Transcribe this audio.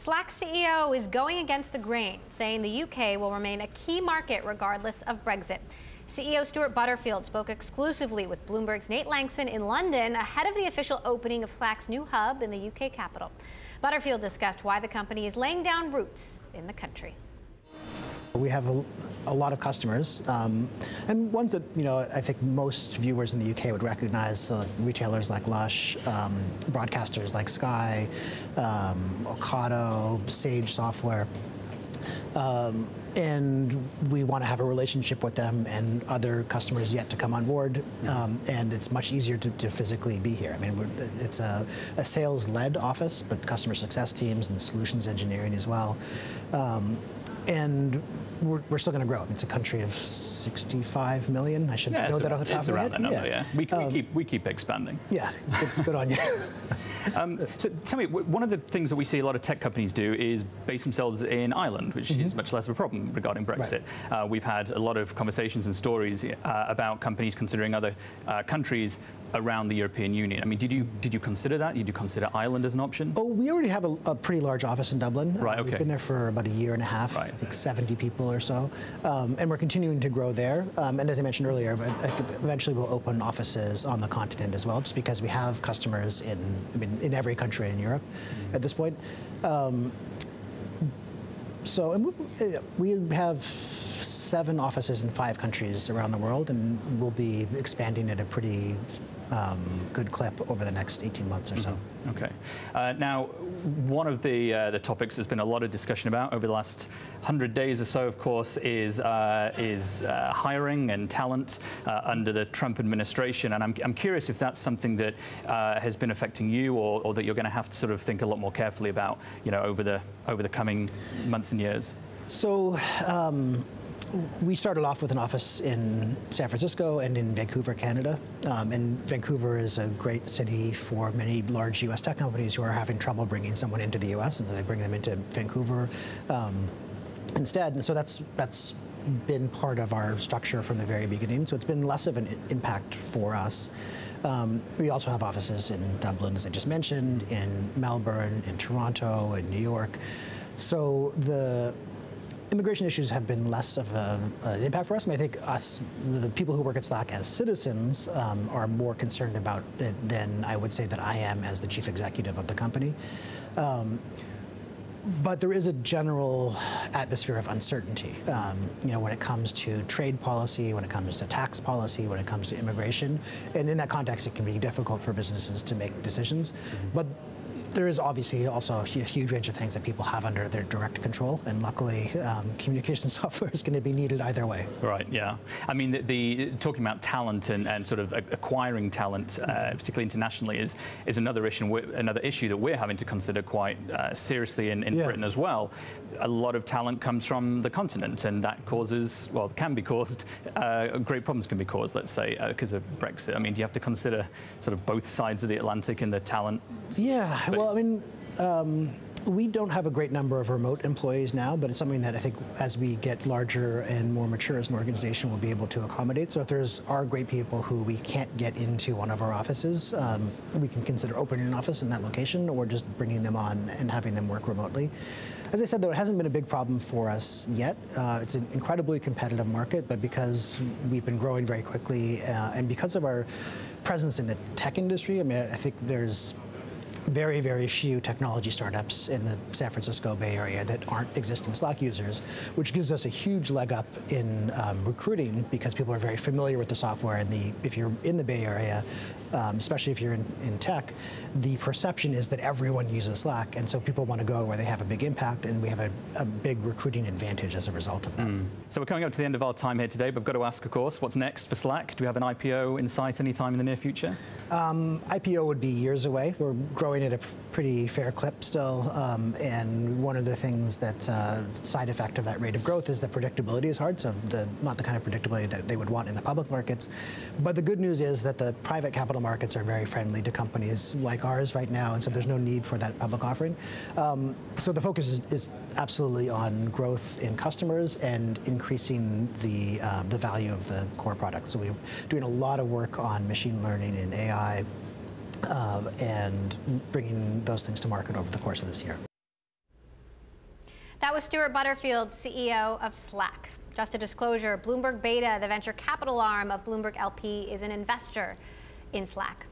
Slack CEO is going against the grain, saying the UK will remain a key market regardless of Brexit. CEO Stewart Butterfield spoke exclusively with Bloomberg's Nate Lanxon in London ahead of the official opening of Slack's new hub in the UK capital. Butterfield discussed why the company is laying down roots in the country. We have a lot of customers, and ones that I think most viewers in the UK would recognize, retailers like Lush, broadcasters like Sky, Ocado, Sage Software. And we want to have a relationship with them and other customers yet to come on board, and it's much easier to physically be here. I mean, it's a sales-led office, but customer success teams and solutions engineering as well. And we're still going to grow. It's a country of 65 million. I should know that off the top of my head. It's around that number, yeah. We keep expanding. Yeah, good on you. So tell me, one of the things that we see a lot of tech companies do is base themselves in Ireland, which is much less of a problem regarding Brexit. Right. We've had a lot of conversations and stories about companies considering other countries around the European Union. I mean, did you consider that? Did you consider Ireland as an option? Oh, we already have a pretty large office in Dublin. Right, okay. We've been there for about a year and a half, right. I think 70 people or so. And we're continuing to grow there. And as I mentioned earlier, eventually we'll open offices on the continent as well, just because we have customers in every country in Europe at this point. So we have 7 offices in 5 countries around the world, and we'll be expanding at a pretty good clip over the next 18 months or so. Okay. Now, one of the topics there's been a lot of discussion about over the last 100 days or so, of course, is hiring and talent under the Trump administration. And I'm curious if that's something that has been affecting you, or that you're going to have to sort of think a lot more carefully about, over the coming months and years. So. We started off with an office in San Francisco and in Vancouver, Canada. And Vancouver is a great city for many large U.S. tech companies who are having trouble bringing someone into the U.S., and so they bring them into Vancouver instead. And so that's been part of our structure from the very beginning. So it's been less of an impact for us. We also have offices in Dublin, as I just mentioned, in Melbourne, in Toronto, in New York. So the immigration issues have been less of an impact for us. I mean, I think the people who work at Slack as citizens are more concerned about it than I would say that I am as the chief executive of the company. But there is a general atmosphere of uncertainty, when it comes to trade policy, when it comes to tax policy, when it comes to immigration. And in that context, it can be difficult for businesses to make decisions. But there is obviously also a huge range of things that people have under their direct control, and luckily, communication software is going to be needed either way. Right. Yeah. I mean, talking about talent and sort of acquiring talent, particularly internationally, is another issue that we're having to consider quite seriously in Britain as well. A lot of talent comes from the continent, and that causes, well, can be caused, great problems can be caused, let's say, because of Brexit. I mean, do you have to consider sort of both sides of the Atlantic in the talent space? Well, I mean, we don't have a great number of remote employees now, but it's something that I think as we get larger and more mature as an organization, we'll be able to accommodate. So if are great people who we can't get into one of our offices, we can consider opening an office in that location, or just bringing them on and having them work remotely. As I said, though, it hasn't been a big problem for us yet. It's an incredibly competitive market, but because we've been growing very quickly, and because of our presence in the tech industry, I mean, I think there's very, very few technology startups in the San Francisco Bay Area that aren't existing Slack users, which gives us a huge leg up in recruiting, because people are very familiar with the software. And if you're in the Bay Area, especially if you're in tech, the perception is that everyone uses Slack, and so people want to go where they have a big impact, and we have a big recruiting advantage as a result of that. So we're coming up to the end of our time here today, but I've got to ask, of course, what's next for Slack? Do we have an IPO in sight anytime in the near future? IPO would be years away. We're growing at a pretty fair clip still, and one of the things that side effect of that rate of growth is that predictability is hard, so not the kind of predictability that they would want in the public markets. But the good news is that the private capital markets are very friendly to companies like ours right now, and so there's no need for that public offering. So the focus is absolutely on growth in customers and increasing the value of the core product. So we're doing a lot of work on machine learning and AI, and bringing those things to market over the course of this year. That was Stewart Butterfield, CEO of Slack. Just a disclosure, Bloomberg Beta, the venture capital arm of Bloomberg LP, is an investor in Slack.